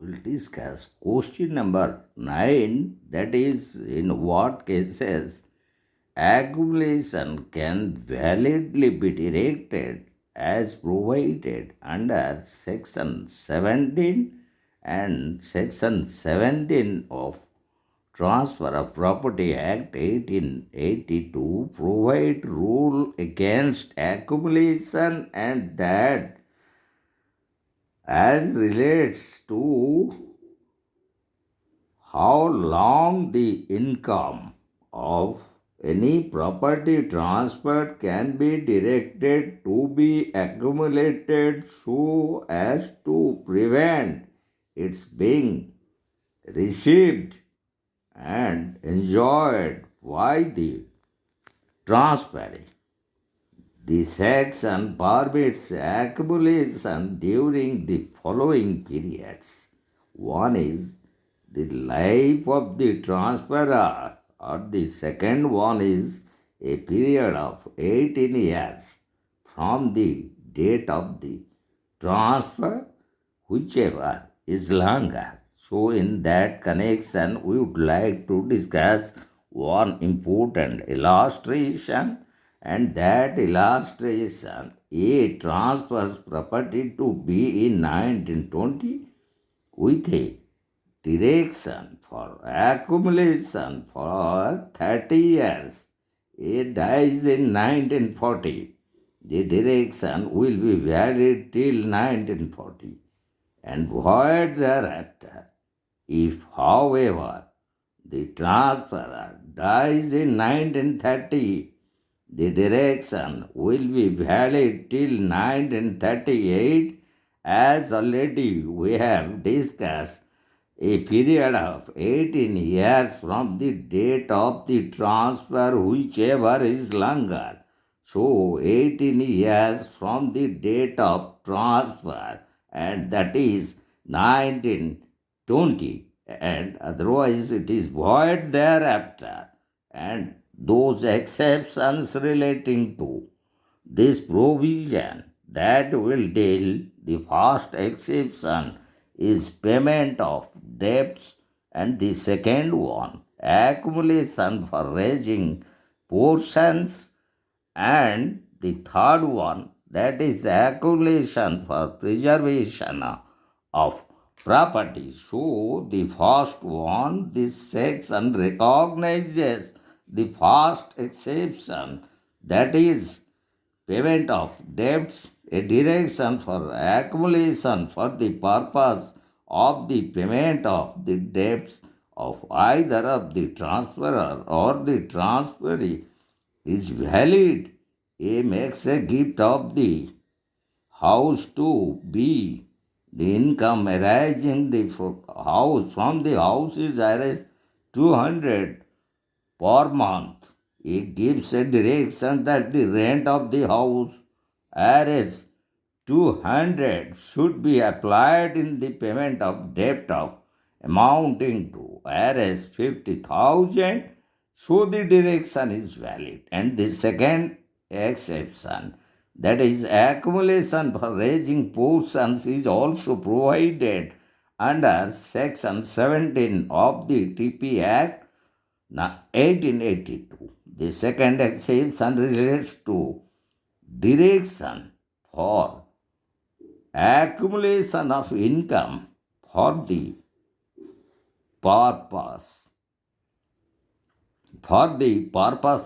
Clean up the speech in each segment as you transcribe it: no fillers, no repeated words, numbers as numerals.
will discuss question number 9, that is, in what cases accumulation can validly be directed as provided under Section 17 and Section 17 of Transfer of Property Act 1882 provide rule against accumulation, and that as relates to how long the income of any property transferred can be directed to be accumulated so as to prevent its being received and enjoyed by the transferee. The section permits accumulation during the following periods. One is the life of the transferor, or the second one is a period of 18 years from the date of the transfer, whichever is longer. So, in that connection, we would like to discuss one important illustration, and that illustration A transfers property to B in 1920 with a direction for accumulation for 30 years. A dies in 1940. The direction will be valid till 1940 and void thereafter. If, however, the transferor dies in 1930, the direction will be valid till 1938, as already we have discussed. A period of 18 years from the date of the transfer, whichever is longer. So, 18 years from the date of transfer, and that is 1920, and otherwise it is void thereafter. And those exceptions relating to this provision that will deal, the first exception is payment of debts, and the second one accumulation for raising portions, and the third one, that is accumulation for preservation of property. So the first one, this section recognizes the first exception, that is payment of debts, a direction for accumulation for the purpose of the payment of the debts of either of the transferor or the transferee is valid. A makes a gift of the house to B. The income arising the house from the house is as 200 per month. It gives a direction that the rent of the house as 200 should be applied in the payment of debt of amounting to as 50,000. So the direction is valid. And the second exception, that is accumulation for raising portions, is also provided under section 17 of the TP Act 1882. The second exception relates to direction for accumulation of income for the purpose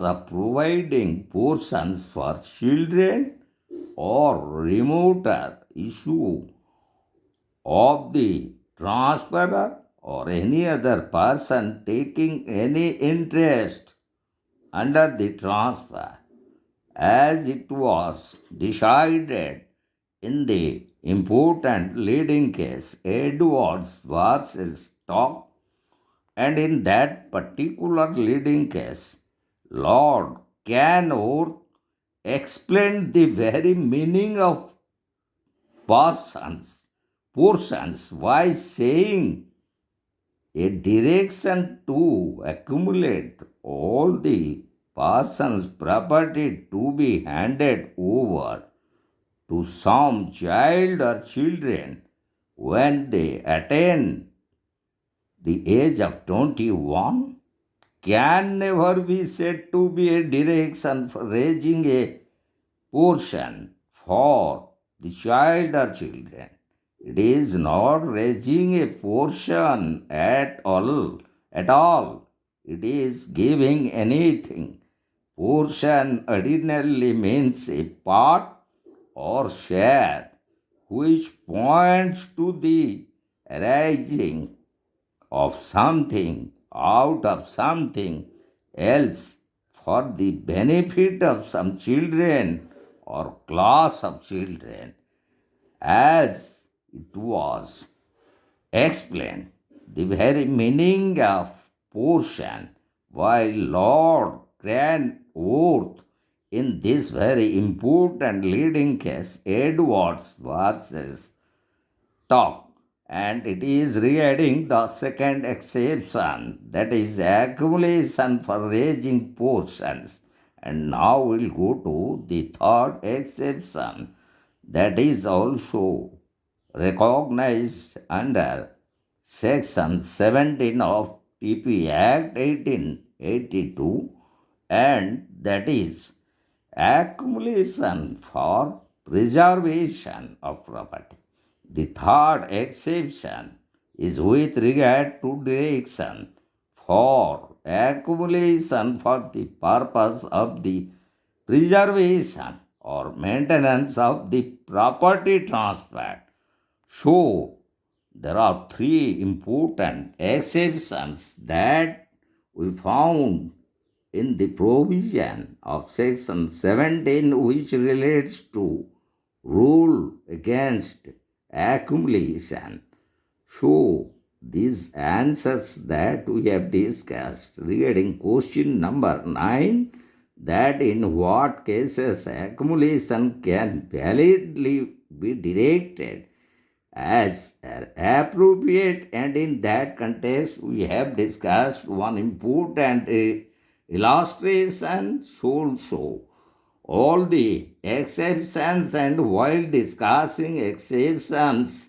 of providing portions for children or remoter issue of the transferor or any other person taking any interest under the transfer, as it was decided in the important leading case Edwards versus Stock. And in that particular leading case, Lord Canor explained the very meaning of portions by saying a direction to accumulate all the person's property to be handed over to some child or children when they attain the age of 21 can never be said to be a direction for raising a portion for the child or children. It is not raising a portion at all. It is giving anything. Portion ordinarily means a part or share, which points to the arising of something out of something else for the benefit of some children or class of children, as it was explained. The very meaning of portion, while Lord Cranworth in this very important leading case, Edwards versus talk, and it is regarding the second exception, that is accumulation for raising portions. And now we'll go to the third exception, that is also recognized under section 17 of TP Act 1882, and that is accumulation for preservation of property. The third exception is with regard to direction for accumulation for the purpose of the preservation or maintenance of the property transferred. So, there are three important exceptions that we found in the provision of section 17, which relates to rule against accumulation. So, these answers that we have discussed regarding question number 9, that in what cases accumulation can validly be directed as appropriate, and in that context we have discussed one important illustration also all the exceptions, and while discussing exceptions,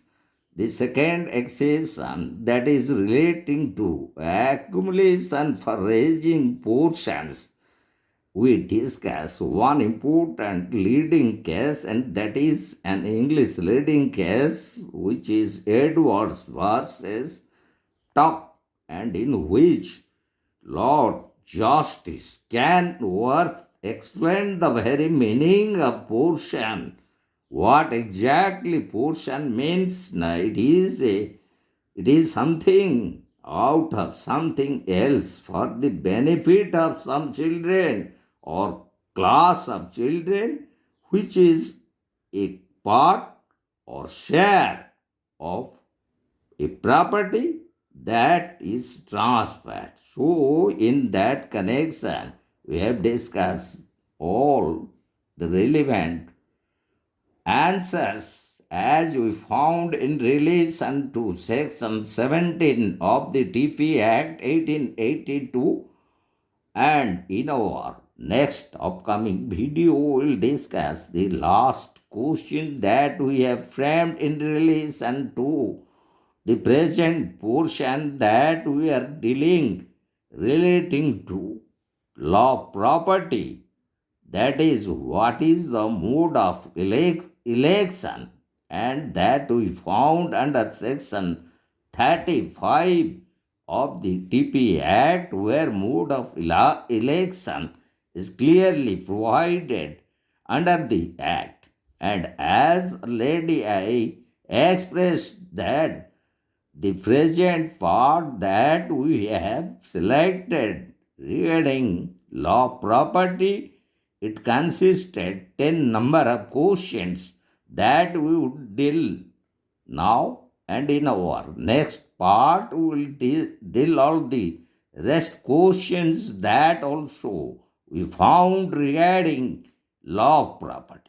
the second exception, that is relating to accumulation for raising portions, we discuss one important leading case, and that is an English leading case, which is Edwards versus Tuck, and in which Lord Justice Canworth explained the very meaning of portion. What exactly portion means? It is something out of something else for the benefit of some children or class of children, which is a part or share of a property that is transferred. So, in that connection, we have discussed all the relevant answers as we found in relation to section 17 of the TP Act 1882, and in our next upcoming video we will discuss the last question that we have framed in relation to the present portion that we are dealing relating to law of property, that is what is the mode of election, and that we found under section 35 of the TP Act, where mode of election is clearly provided under the Act. And as already I expressed that the present part that we have selected regarding law property, it consisted 10 number of questions that we would deal now, and in our next part we will deal all the rest questions that also we found regarding law of property.